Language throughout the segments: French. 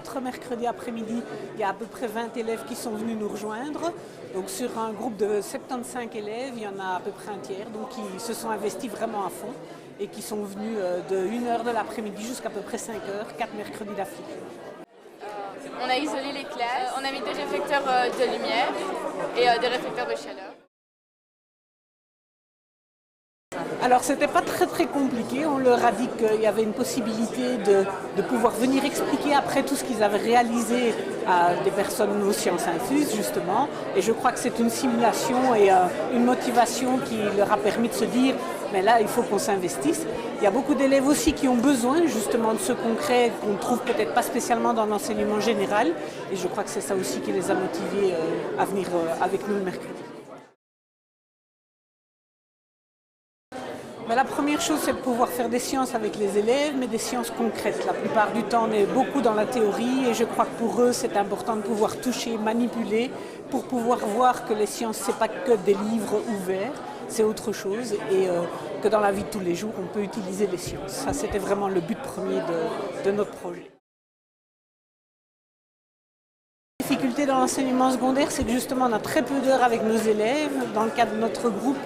4 mercredis après-midi, il y a à peu près 20 élèves qui sont venus nous rejoindre. Donc sur un groupe de 75 élèves, il y en a à peu près un tiers donc, qui se sont investis vraiment à fond et qui sont venus de 1h de l'après-midi jusqu'à peu près 5h, 4 mercredis d'affilée. On a isolé les classes, on a mis des réflecteurs de lumière et des réflecteurs de chaleur. Alors c'était pas très compliqué, on leur a dit qu'il y avait une possibilité de pouvoir venir expliquer après tout ce qu'ils avaient réalisé à des personnes aux sciences infuses justement, et je crois que c'est une simulation et une motivation qui leur a permis de se dire mais là il faut qu'on s'investisse. Il y a beaucoup d'élèves aussi qui ont besoin justement de ce concret qu'on ne trouve peut-être pas spécialement dans l'enseignement général, et je crois que c'est ça aussi qui les a motivés à venir avec nous le mercredi. La première chose, c'est de pouvoir faire des sciences avec les élèves, mais des sciences concrètes. La plupart du temps, on est beaucoup dans la théorie et je crois que pour eux, c'est important de pouvoir toucher, manipuler, pour pouvoir voir que les sciences, ce n'est pas que des livres ouverts, c'est autre chose et que dans la vie de tous les jours, on peut utiliser les sciences. Ça, c'était vraiment le but premier de notre projet. La difficulté dans l'enseignement secondaire, c'est que justement, on a très peu d'heures avec nos élèves. Dans le cadre de notre groupe,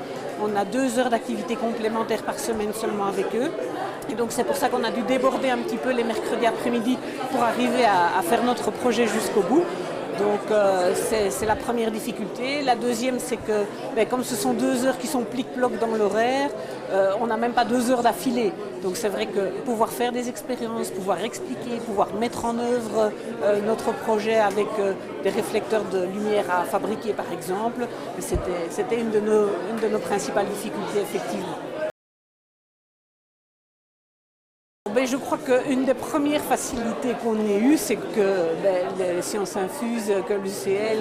on a 2 heures d'activité complémentaire par semaine seulement avec eux. Et donc c'est pour ça qu'on a dû déborder un petit peu les mercredis après-midi pour arriver à faire notre projet jusqu'au bout. Donc c'est la première difficulté. La deuxième, c'est que comme ce sont 2 heures qui sont plic-ploc dans l'horaire, on n'a même pas 2 heures d'affilée. Donc c'est vrai que pouvoir faire des expériences, pouvoir expliquer, pouvoir mettre en œuvre notre projet avec des réflecteurs de lumière à fabriquer par exemple, c'était une de nos principales difficultés effectivement. Je crois qu'une des premières facilités qu'on ait eues, c'est que les sciences infuses, que l'UCL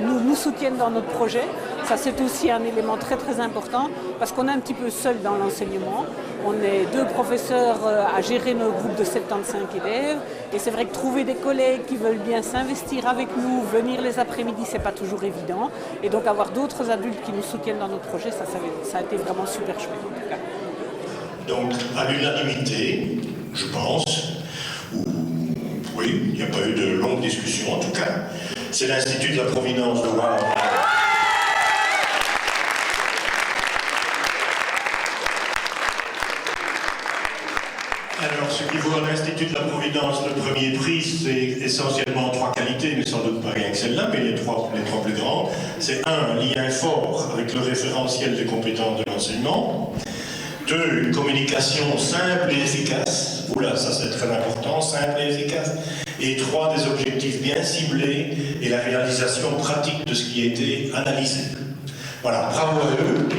nous soutiennent dans notre projet. Ça, c'est aussi un élément très important parce qu'on est un petit peu seul dans l'enseignement. On est 2 professeurs à gérer nos groupes de 75 élèves. Et c'est vrai que trouver des collègues qui veulent bien s'investir avec nous, venir les après-midi, c'est pas toujours évident. Et donc avoir d'autres adultes qui nous soutiennent dans notre projet, ça a été vraiment super chouette en tout cas. Donc, à l'unanimité, je pense, oui, il n'y a pas eu de longue discussion en tout cas, c'est l'Institut de la Providence de Wallon. Alors, ce qui vaut à l'Institut de la Providence le premier prix, c'est essentiellement 3 qualités, mais sans doute pas rien que celle-là, mais les trois plus grandes. C'est 1, un lien fort avec le référentiel des compétences de l'enseignement. 2, une communication simple et efficace. Oula, ça c'est très important, simple et efficace. Et 3, des objectifs bien ciblés et la réalisation pratique de ce qui a été analysé. Voilà, bravo à eux.